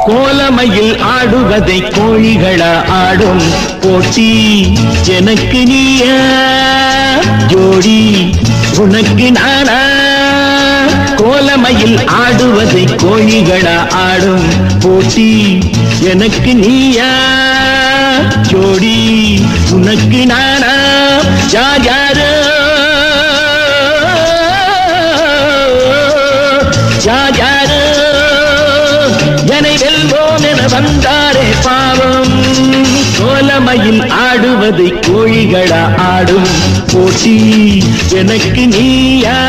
கோலமையில் ஆடுவதை கோழிகளா ஆடும் போட்டி எனக்கு நீயா ஜோடி உனக்கு நானா கோலமையில் ஆடுவதை கோழிகளா ஆடும் போட்டி எனக்கு நீயா ஜோடி உனக்கு நானா யாரு யாரு என்னை வெல்வோம் என வந்தாரே பாவம் கோலமையில் ஆடுவதை கோழிகளா ஆடும் போட்டி எனக்கு நீயா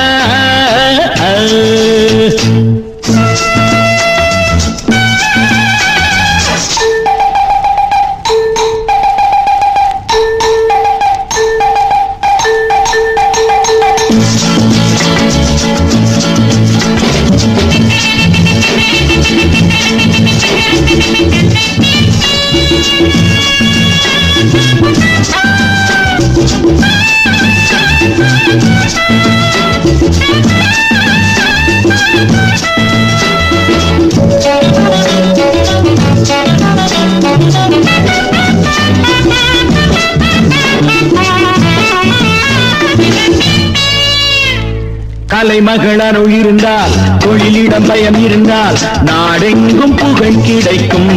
கலைமகளருள் இருந்தால் தொழிலிடம் பயம் இருந்தால் நாடெங்கும் புகழ் கிடைக்கும்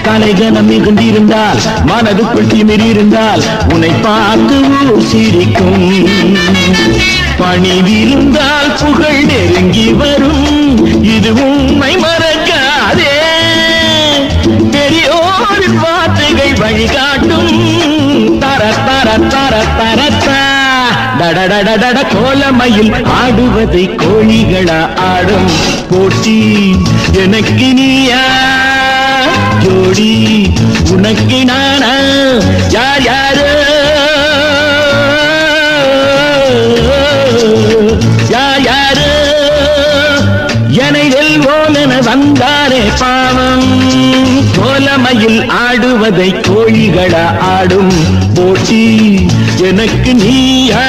கலைகணம் மிகுந்திருந்தால் மனதுக்குள் திமிர் இருந்தால் உன்னை பார்த்து ஊர் சிரிக்கும் பணிவிருந்தால் புகழ் நெருங்கி வரும் இது உண்மை மறக்காதே பெரியோரின் வார்த்தைகள் வழிகாட்டும் தர தர தர தரத்தா டடடடட கோலமையில் ஆடுவதை கோழிகளா ஆடும் போட்டி எனக்கு நீயா ஜோடி உனக்கு நானா யார் யாரு யார் யாரு என்னை வெல்வோம் என வந்தாரே பாவம் கோலமையில் ஆடுவதை கோழிகளா ஆடும் போட்டி எனக்கு நீயா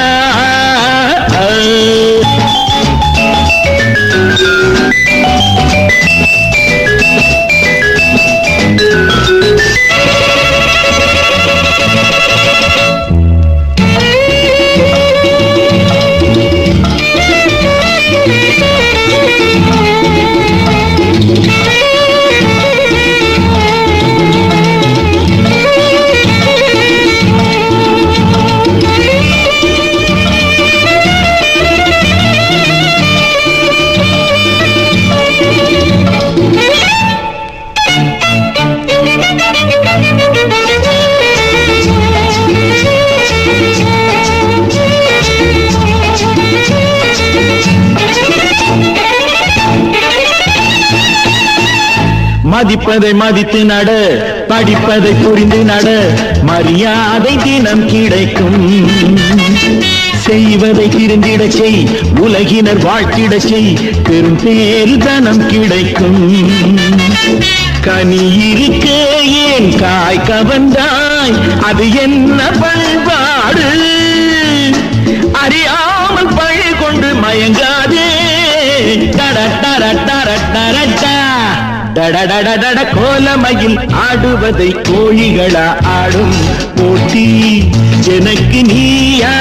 மதிப்பதை மதித்து நட படிப்பதை புரிந்து நட மரியாதை தினம் கிடைக்கும் செய்வதை திருந்திட செய் உலகினர் வாழ்த்திட செய் பெரும் பேரு தனம் கிடைக்கும் கனி இருக்க ஏன் காய் கவர்ந்தாய் அது என்ன பண்பாடு அறியாமல் பழி கொண்டு மயங்காதே தர தர தர தரட்டா டடடடட கோலமையில் ஆடுவதை கோழிகளா ஆடும் போட்டி எனக்கு நீயா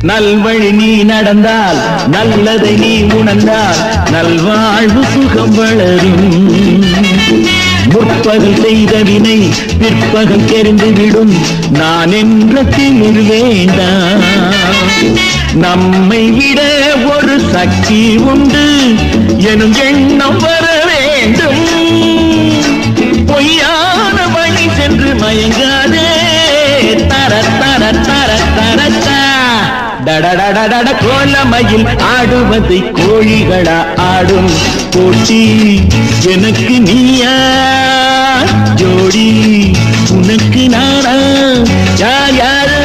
நல்வழி நீ நடந்தால் நல்லதை நீ உணர்ந்தால் நல்வாழ்வு சுகம் வளரும் முற்பகல் செய்த வினை பிற்பகல் தெரிந்துவிடும் நான் என்ற திமிர் வேண்டாம் நம்மை விட ஒரு சக்தி உண்டு எனும் எண்ணம் வர வேண்டும் பொய்யான வழி சென்று மயங்காதே தர தர தர தரத்தா டடடடடட கோலமையில் ஆடுவதை கோழிகளா ஆடும் போட்டி எனக்கு நீயா ஜோடி உனக்கு நானா யார் யாரு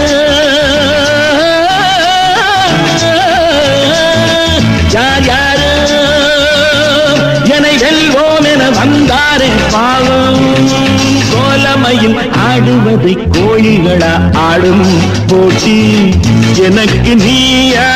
யார் யாரு என்னை வெல்வோம் என வந்தாரே பாவம் கோலமையில் ஆடுவதை கோழிகளா ஆடும் போட்டி எனக்கு நீயா